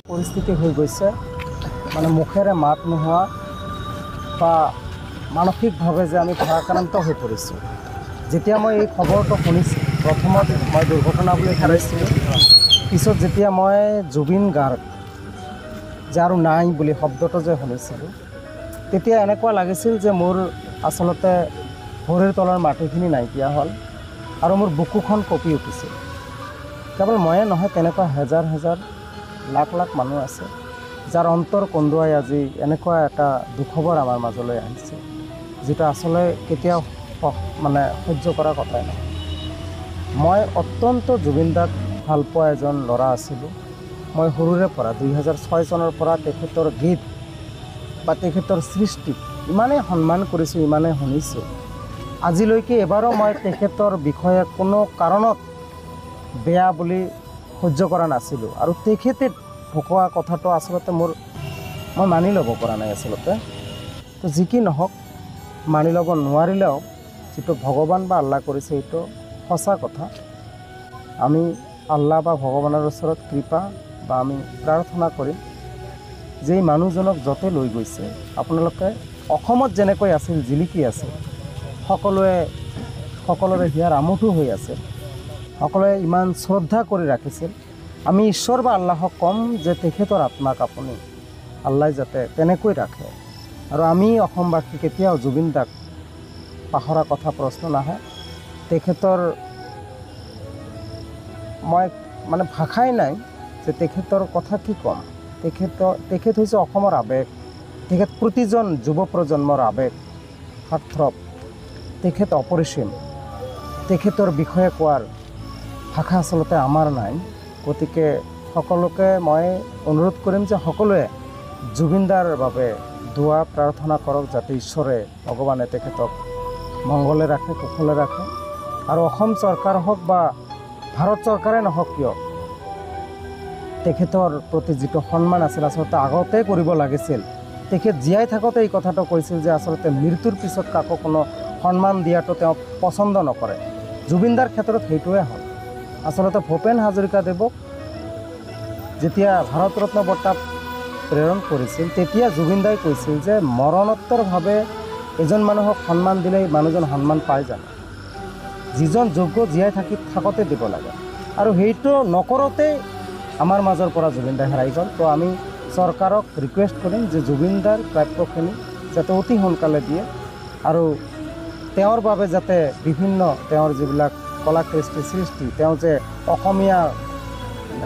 পৰিস্থিতি হৈ গৈছে মানে মুখেৰে মাত নোহোৱা বা মানসিকভাৱে যে আমি ভাৰাক্ৰান্ত হৈ পৰিছোঁ। যেতিয়া মই এই খবৰটো শুনিছোঁ, প্ৰথমত মই দুৰ্ঘটনা বুলি ভাবিছিলোঁ, পিছত যেতিয়া মই জুবিন গাৰ্গ যে আৰু নাই বুলি শব্দটো যে শুনিছিলোঁ, তেতিয়া এনেকুৱা লাগিছিল যে মোৰ আচলতে ভৰিৰ তলৰ মাটিখিনি নাইকিয়া হ'ল আৰু মোৰ বুকুখন কঁপি উঠিছিল। কেৱল ময়ে নহয়, তেনেকুৱা হেজাৰ হেজাৰ লাখ লাখ মানুহ আছে যাৰ অন্তৰ কন্দুৱাই আজি এনেকুৱা এটা দুখবৰ আমাৰ মাজলৈ আহিছে, যিটো আচলতে কেতিয়াও মানে সহ্য কৰা কথাই নহয়। মই অত্যন্ত জুবিন দাক ভাল পোৱা এজন ল'ৰা আছিলোঁ। মই সৰুৰে পৰা 2006 চনৰ পৰা তেখেতৰ গীত বা তেখেতৰ সৃষ্টি ইমানেই সন্মান কৰিছোঁ, ইমানেই শুনিছোঁ, আজিলৈকে এবাৰো মই তেখেতৰ বিষয়ে কোনো কাৰণত বেয়া বুলি সহ্য কৰা নাছিলোঁ। আৰু তেখেতে ঢুকোৱা কথাটো আচলতে মই মানি ল'ব পৰা নাই আচলতে। তো যি কি নহওক, মানি ল'ব নোৱাৰিলেও যিটো ভগৱান বা আল্লাহ কৰিছে এইটো সঁচা কথা। আমি আল্লাহ বা ভগৱানৰ ওচৰত কৃপা বা আমি প্ৰাৰ্থনা কৰিম যে এই মানুহজনক য'তে লৈ গৈছে, আপোনালোকে অসমত যেনেকৈ আছিল, জিলিকি আছিল, সকলোৰে হিয়াৰ আমঠু হৈ আছে, সকলোৱে ইমান শ্ৰদ্ধা কৰি ৰাখিছিল, আমি ঈশ্বৰ বা আল্লাহক ক'ম যে তেখেতৰ আত্মাক আপুনি আল্লাই যাতে তেনেকৈ ৰাখে। আৰু আমি অসমবাসী কেতিয়াও জুবিন দাক পাহৰা কথা প্ৰশ্ন নাহে। তেখেতৰ মই মানে ভাষাই নাই যে তেখেতৰ কথা কি ক'ম। তেখেত হৈছে অসমৰ আৱেগ, তেখেত প্ৰতিজন যুৱ প্ৰজন্মৰ আৱেগ, হাৰ্টথ্ৰব, তেখেত অপৰিসীম। তেখেতৰ বিষয়ে কোৱাৰ ভাষা আচলতে আমাৰ নাই। গতিকে সকলোকে মই অনুৰোধ কৰিম যে সকলোৱে জুবিনদাৰ বাবে দোৱা প্ৰাৰ্থনা কৰক, যাতে ঈশ্বৰে ভগৱানে তেখেতক মংগলে ৰাখে, কুশলে ৰাখে। আৰু অসম চৰকাৰ হওক বা ভাৰত চৰকাৰে নহওক কিয়, তেখেতৰ প্ৰতি যিটো সন্মান আছিল আচলতে আগতে কৰিব লাগিছিল। তেখেত জীয়াই থাকোঁতে এই কথাটো কৈছিল যে আচলতে মৃত্যুৰ পিছত কাকো কোনো সন্মান দিয়াটো তেওঁ পচন্দ নকৰে। জুবিনদাৰ ক্ষেত্ৰত সেইটোৱে হ'ল। আচলতে ভূপেন হাজৰিকাদেৱক যেতিয়া ভাৰত ৰত্ন বঁটা প্ৰেৰণ কৰিছিল, তেতিয়া জুবিনদাই কৈছিল যে মৰণোত্তৰভাৱে এজন মানুহক সন্মান দিলে মানুহজন সন্মান পাই জানো, যিজন যোগ্য জীয়াই থাকোঁতে দিব লাগে। আৰু সেইটো নকৰোঁতেই আমাৰ মাজৰ পৰা জুবিনদাই হেৰাই গ'ল। তো আমি চৰকাৰক ৰিকুৱেষ্ট কৰিম যে জুবিনদাৰ প্ৰাপ্যখিনি যাতে অতি সোনকালে দিয়ে আৰু তেওঁৰ বাবে যাতে বিভিন্ন তেওঁৰ যিবিলাক কলা কৃষ্টি সৃষ্টি, তেওঁ যে অসমীয়া